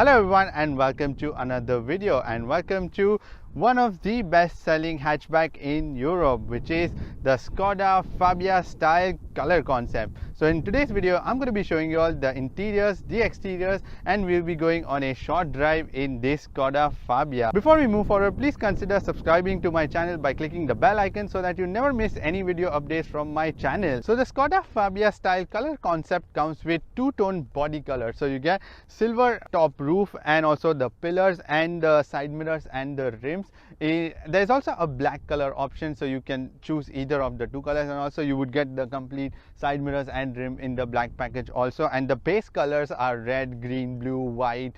Hello everyone and welcome to another video and welcome to one of the best selling hatchback in Europe, which is the Skoda Fabia style color concept. So in today's video I'm going to be showing you all the interiors, the exteriors, and we'll be going on a short drive in this Skoda Fabia. Before we move forward, please consider subscribing to my channel by clicking the bell icon so that you never miss any video updates from my channel. So the Skoda Fabia style color concept comes with two-tone body color. So you get silver top roof and also the pillars and the side mirrors and the rims. There's also a black color option, so you can choose either of the two colors, and also you would get the complete side mirrors and rim in the black package also. And the base colors are red, green, blue, white,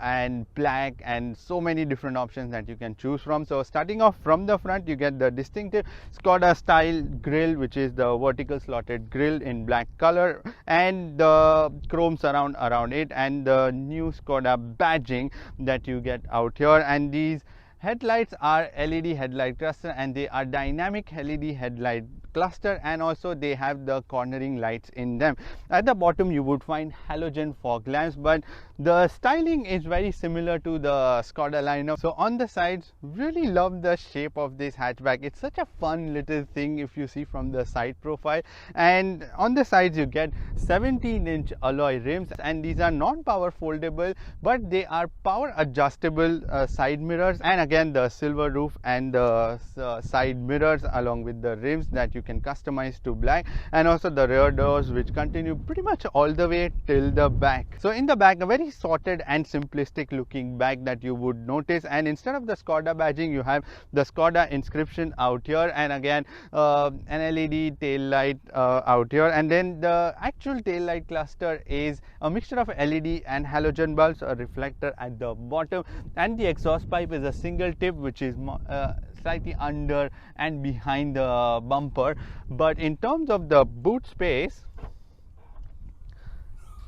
and black, and so many different options that you can choose from. So starting off from the front, you get the distinctive Skoda style grille, which is the vertical slotted grille in black color, and the chrome surround around it, and the new Skoda badging that you get out here. And these headlights are LED headlight cluster, and they are dynamic LED headlight cluster, and also they have the cornering lights in them. At the bottom you would find halogen fog lamps, but the styling is very similar to the Skoda lineup. So on the sides, really love the shape of this hatchback. It's such a fun little thing if you see from the side profile. And on the sides you get 17-inch alloy rims, and these are non-power foldable, but they are power adjustable side mirrors, and again the silver roof and the side mirrors along with the rims that you can customize to black, and also the rear doors which continue pretty much all the way till the back. So in the back, a very sorted and simplistic looking back that you would notice, and instead of the Skoda badging you have the Skoda inscription out here, and again an LED tail light out here. And then the actual tail light cluster is a mixture of LED and halogen bulbs, a reflector at the bottom, and the exhaust pipe is a single tip which is slightly under and behind the bumper. But in terms of the boot space,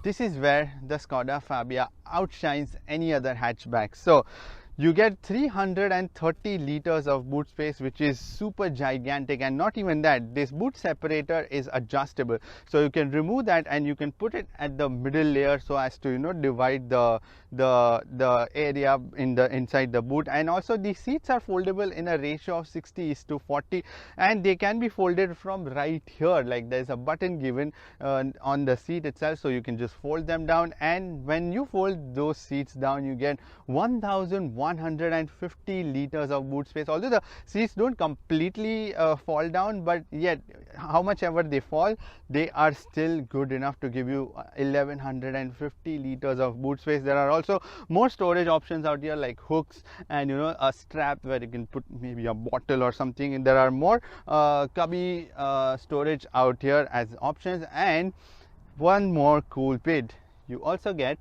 this is where the Skoda Fabia outshines any other hatchback. So you get 330 liters of boot space, which is super gigantic. And not even that, this boot separator is adjustable, so you can remove that and you can put it at the middle layer so as to divide the area in the inside the boot. And also the seats are foldable in a ratio of 60:40, and they can be folded from right here. Like there's a button given on the seat itself, so you can just fold them down, and when you fold those seats down you get 1150 liters of boot space. Although the seats don't completely fall down, but yet how much ever they fall, they are still good enough to give you 1150 liters of boot space. There are also more storage options out here, like hooks and a strap where you can put maybe a bottle or something, and there are more cubby storage out here as options. And one more cool bit, you also get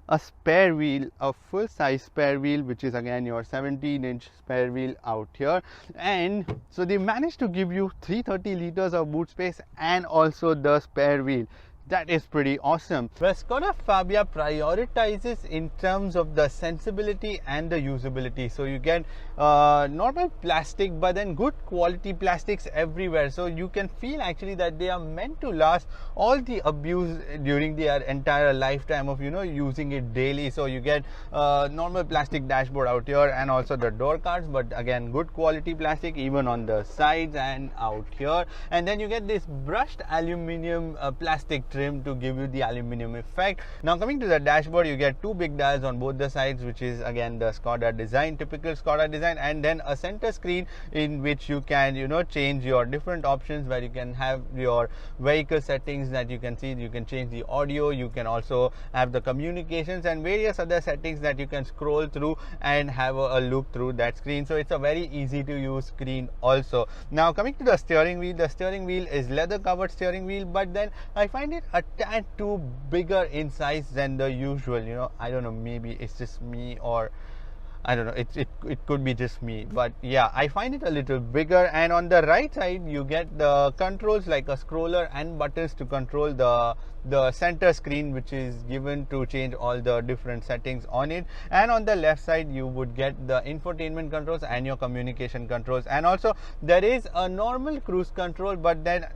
a spare wheel, a full size spare wheel, which is again your 17-inch spare wheel out here. And so they managed to give you 330 liters of boot space and also the spare wheel. That is pretty awesome. Well, Skoda Fabia prioritizes in terms of the sensibility and the usability. So you get normal plastic, but then good quality plastics everywhere. So you can feel actually that they are meant to last all the abuse during their entire lifetime of using it daily. So you get normal plastic dashboard out here, and also the door cards, but again good quality plastic even on the sides and out here. And then you get this brushed aluminum plastic trim to give you the aluminum effect. Now coming to the dashboard, you get two big dials on both the sides, which is again the Skoda design, typical Skoda design, and then a center screen in which you can change your different options, where you can have your vehicle settings that you can see. You can change the audio, you can also have the communications and various other settings that you can scroll through and have a look through that screen. So it's a very easy to use screen also. Now coming to the steering wheel is leather covered steering wheel, but then I find it a tad too bigger in size than the usual. I don't know, maybe it's just me, or I don't know, it could be just me, but yeah, I find it a little bigger. And on the right side you get the controls like a scroller and buttons to control the center screen, which is given to change all the different settings on it. And on the left side you would get the infotainment controls and your communication controls, and also there is a normal cruise control, but then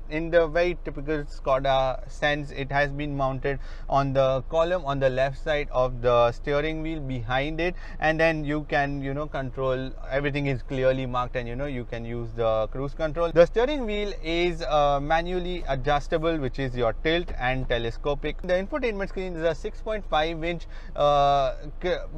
in the very typical Skoda sense, it has been mounted on the column on the left side of the steering wheel behind it, and then you can control, everything is clearly marked, and you can use the cruise control. The steering wheel is manually adjustable, which is your tilt and telescopic. The infotainment screen is a 6.5-inch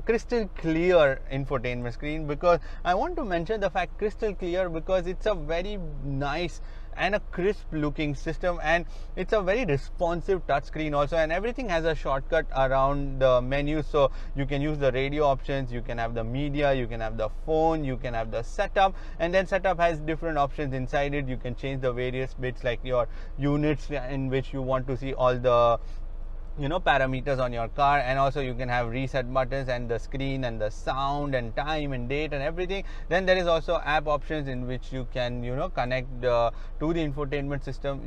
crystal clear infotainment screen, because I want to mention the fact crystal clear because it's a very nice and a crisp looking system, and it's a very responsive touch screen also, and everything has a shortcut around the menu, so you can use the radio options, you can have the media, you can have the phone, you can have the setup, and then setup has different options inside it. You can change the various bits like your units in which you want to see all the parameters on your car, and also you can have reset buttons and the screen and the sound and time and date and everything. Then there is also app options in which you can connect to the infotainment system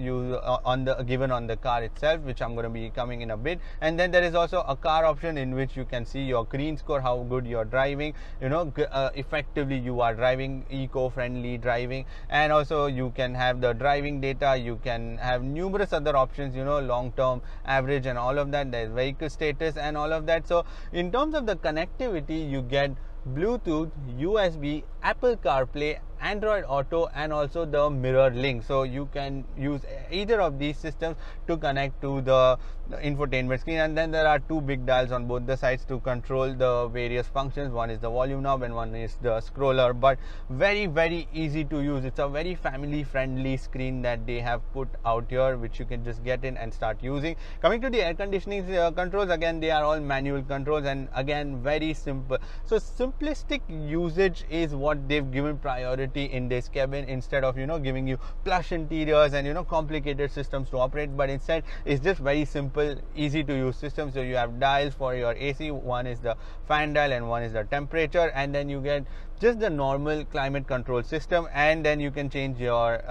given on the car itself, which I'm going to be coming in a bit. And then there is also a car option in which you can see your green score, how good you're driving, effectively you are driving, eco-friendly driving, and also you can have the driving data. You can have numerous other options, long-term, average, and all of that. There's vehicle status and all of that. So in terms of the connectivity, you get Bluetooth, USB, Apple CarPlay, Android Auto, and also the mirror link. So you can use either of these systems to connect to the infotainment screen. And then there are two big dials on both the sides to control the various functions. One is the volume knob and one is the scroller, but very, very easy to use. It's a very family friendly screen that they have put out here, which you can just get in and start using. Coming to the air conditioning controls, again they are all manual controls, and again very simple. So simplistic usage is what they've given priority in this cabin, instead of giving you plush interiors and complicated systems to operate, but instead it's just very simple, easy to use system. So you have dials for your AC, one is the fan dial and one is the temperature, and then you get just the normal climate control system, and then you can change your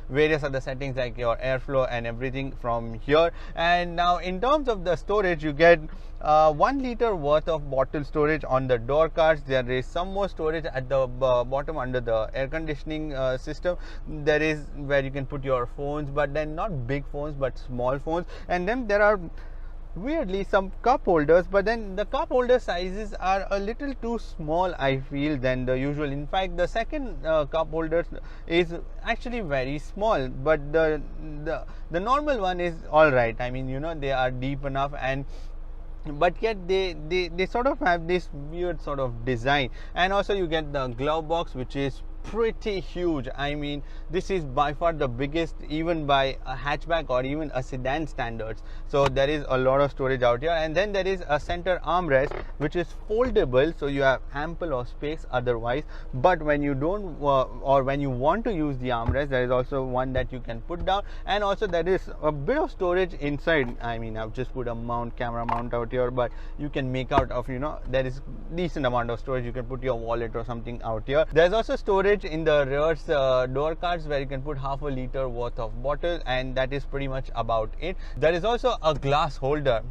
various other settings like your airflow and everything from here. And now in terms of the storage, you get 1 liter worth of bottle storage on the door cards. There is some more storage at the bottom under the air conditioning system. There is where you can put your phones, but then not big phones but small phones. And then there are weirdly some cup holders, but then the cup holder sizes are a little too small, I feel, than the usual. In fact, the second cup holder is actually very small, but the normal one is all right. I mean, they are deep enough, and but yet they sort of have this weird sort of design. And also you get the glove box, which is pretty huge. I mean, this is by far the biggest, even by a hatchback or even a sedan standards. So there is a lot of storage out here. And then there is a center armrest which is foldable, so you have ample of space otherwise. But when you don't or when you want to use the armrest, there is also one that you can put down. And also there is a bit of storage inside. I mean, I've just put a camera mount out here, but you can make out of there is decent amount of storage. You can put your wallet or something out here. There's also storage in the rear's door cards where you can put half a liter worth of bottle, and that is pretty much about it. There is also a glass holder.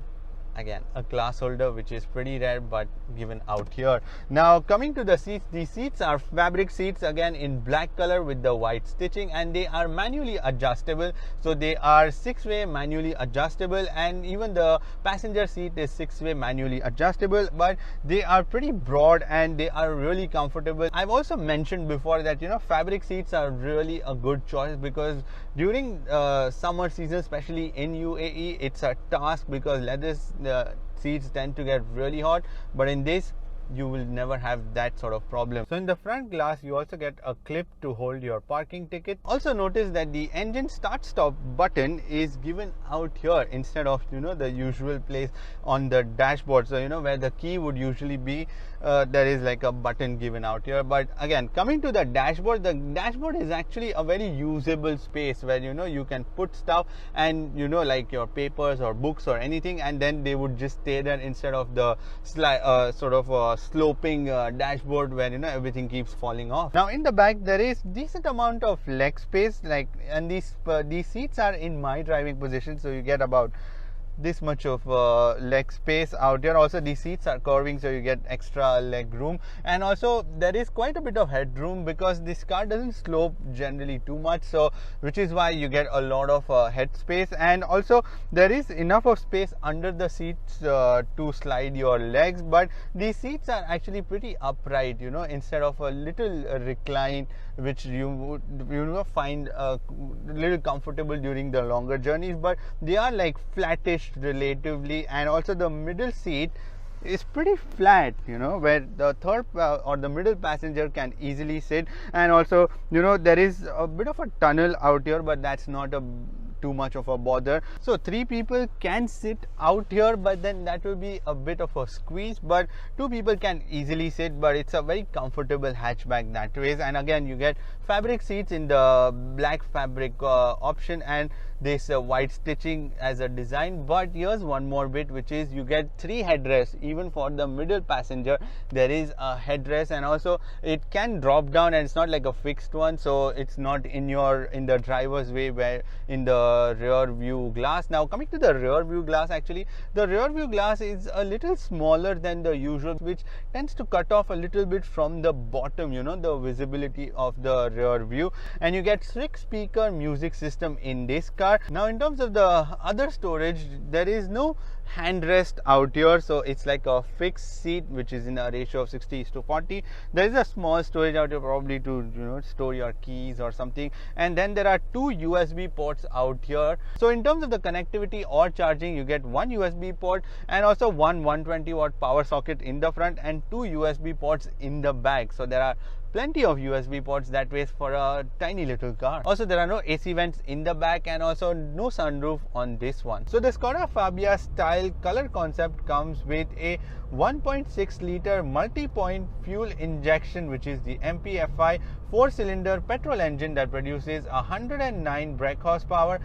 Again, a glass holder, which is pretty rare but given out here. Now coming to the seats, the seats are fabric seats, again in black color with the white stitching, and they are manually adjustable. So they are 6-way manually adjustable, and even the passenger seat is 6-way manually adjustable, but they are pretty broad and they are really comfortable. I've also mentioned before that fabric seats are really a good choice, because during summer season, especially in UAE, it's a task because leather seats tend to get really hot, but in this you will never have that sort of problem. So in the front glass you also get a clip to hold your parking ticket. Also notice that the engine start stop button is given out here instead of the usual place on the dashboard. So where the key would usually be, there is like a button given out here. But again, coming to the dashboard is actually a very usable space where you can put stuff and like your papers or books or anything, and then they would just stay there instead of the sort of sloping dashboard where everything keeps falling off. Now in the back there is decent amount of leg space, and these seats are in my driving position, so you get about this much of leg space out here. Also the seats are curving, so you get extra leg room, and also there is quite a bit of headroom because this car doesn't slope generally too much, so which is why you get a lot of head space. And also there is enough of space under the seats to slide your legs, but these seats are actually pretty upright, you know, instead of a little recline which you would find a little comfortable during the longer journeys, but they are like flattish relatively. And also the middle seat is pretty flat, you know, where the third or the middle passenger can easily sit. And also, you know, there is a bit of a tunnel out here, but that's not a too much of a bother. So 3 people can sit out here, but then that will be a bit of a squeeze. But 2 people can easily sit, but it's a very comfortable hatchback that way. And again, you get fabric seats in the black fabric option, and this white stitching as a design. But here's one more bit, which is you get 3 headrests. Even for the middle passenger there is a headrest, and also it can drop down, and it's not like a fixed one, so it's not in the driver's way where in the rear view glass. Now coming to the rear view glass, actually the rear view glass is a little smaller than the usual, which tends to cut off a little bit from the bottom, you know, the visibility of the rear view. And you get 6-speaker music system in this car. Now in terms of the other storage, there is no handrest out here, so it's like a fixed seat which is in a ratio of 60:40. There is a small storage out here, probably to, you know, store your keys or something. And then there are 2 USB ports out here. So in terms of the connectivity or charging, you get 1 USB port and also one 120-watt power socket in the front and 2 USB ports in the back. So there are plenty of USB ports that way for a tiny little car. Also there are no AC vents in the back, and also no sunroof on this one. So the Skoda Fabia style color concept comes with a 1.6 liter multi-point fuel injection, which is the MPFI 4-cylinder petrol engine that produces 109 brake horsepower,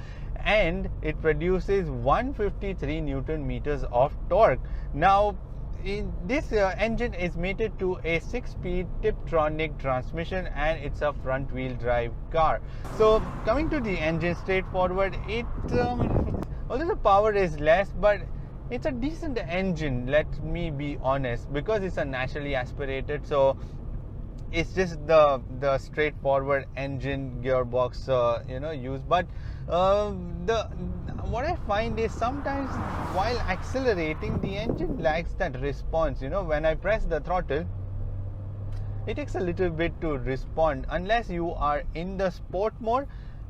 and it produces 153 Newton meters of torque. Now this engine is mated to a 6-speed Tiptronic transmission, and it's a front wheel drive car. So coming to the engine straightforward, it although the power is less, but it's a decent engine, let me be honest, because it's a naturally aspirated, so it's just the straightforward engine gearbox you know, used. But what I find is sometimes while accelerating, the engine lacks that response. You know, when I press the throttle, it takes a little bit to respond. Unless you are in the sport mode,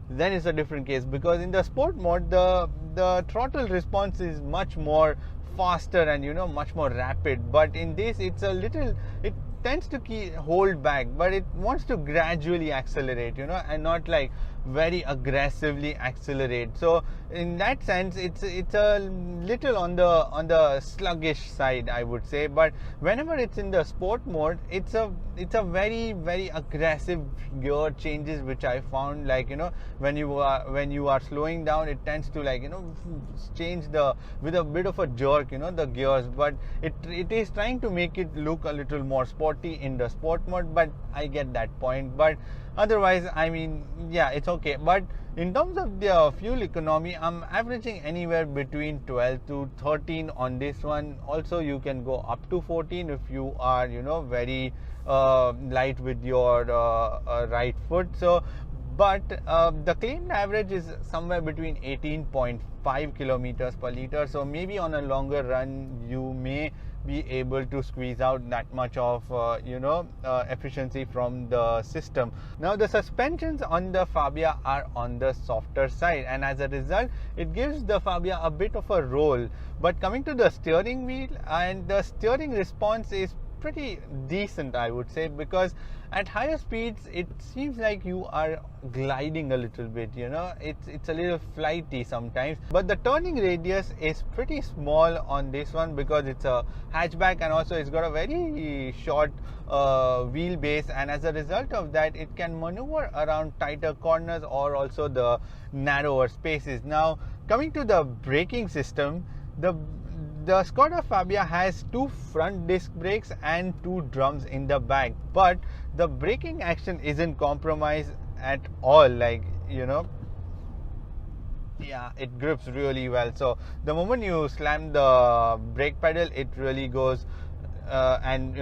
then it's a different case, because in the sport mode the throttle response is much more faster and, you know, much more rapid. But in this, it tends to hold back, but it wants to gradually accelerate, you know, and not like very aggressively accelerate. So in that sense, it's a little on the sluggish side, I would say. But whenever it's in the sport mode, it's a very, very aggressive gear changes, which I found, like, you know, when you are slowing down, it tends to, like, you know, change with a bit of a jerk, you know, the gears. But it is trying to make it look a little more sporty in the sport mode. But I get that point. But otherwise, I mean, yeah, it's okay. But in terms of the fuel economy, I'm averaging anywhere between 12 to 13 on this one. Also, you can go up to 14 if you are, you know, very light with your right foot. So, but the claimed average is somewhere between 18.5 kilometers per liter. So maybe on a longer run, you may be able to squeeze out that much of efficiency from the system. Now the suspensions on the Fabia are on the softer side, and as a result it gives the Fabia a bit of a roll. But coming to the steering wheel, and the steering response is pretty decent, I would say, because at higher speeds it seems like you are gliding a little bit, you know, it's a little flighty sometimes. But the turning radius is pretty small on this one because it's a hatchback, and also it's got a very short wheelbase, and as a result of that it can maneuver around tighter corners or also the narrower spaces. Now coming to the braking system, the Skoda Fabia has 2 front disc brakes and 2 drums in the back, but the braking action isn't compromised at all. Like, you know, Yeah, it grips really well. So the moment you slam the brake pedal, it really goes and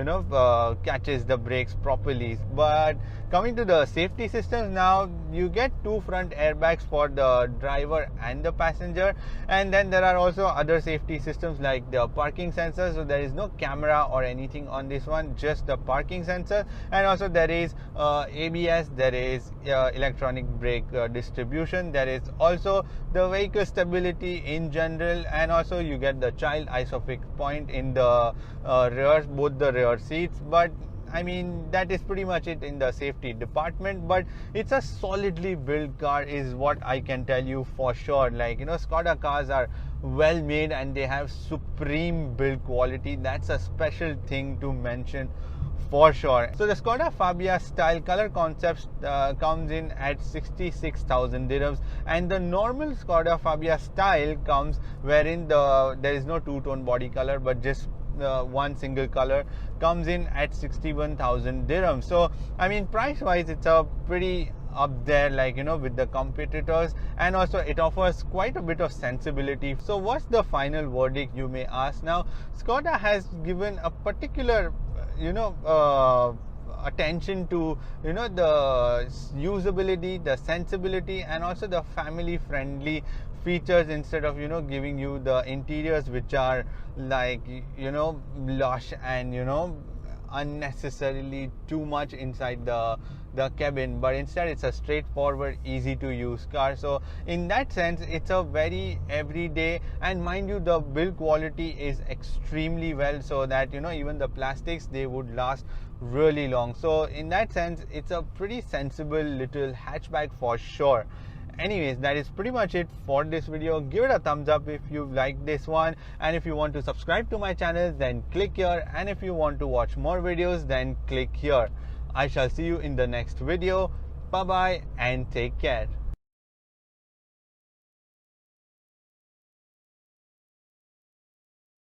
catches the brakes properly. But coming to the safety systems, now you get two front airbags for the driver and the passenger, and then there are also other safety systems like the parking sensor. So there is no camera or anything on this one, just the parking sensor. And also there is ABS, there is electronic brake distribution, there is also the vehicle stability in general, and also you get the child isofix point in the rear, both the rear seats. But I mean, that is pretty much it in the safety department. But it's a solidly built car is what I can tell you for sure. Like, Skoda cars are well made and they have supreme build quality. That's a special thing to mention for sure. So the Skoda Fabia style color concept comes in at 66,000 dirhams, and the normal Skoda Fabia style comes wherein there is no two-tone body color but just one single color, comes in at 61,000 dirhams. So I mean, price wise it's a pretty up there, like with the competitors, and also it offers quite a bit of sensibility. So what's the final verdict, you may ask? Now Skoda has given a particular attention to the usability, the sensibility, and also the family friendly features, instead of giving you the interiors which are like lush and unnecessarily too much inside the cabin. But instead it's a straightforward, easy to use car. So in that sense it's a very everyday, and mind you, the build quality is extremely well, so that even the plastics, they would last really long. So in that sense it's a pretty sensible little hatchback for sure. Anyways, that is pretty much it for this video. Give it a thumbs up if you like this one, and if you want to subscribe to my channel, then click here, and if you want to watch more videos, then click here. I shall see you in the next video. Bye bye and take care.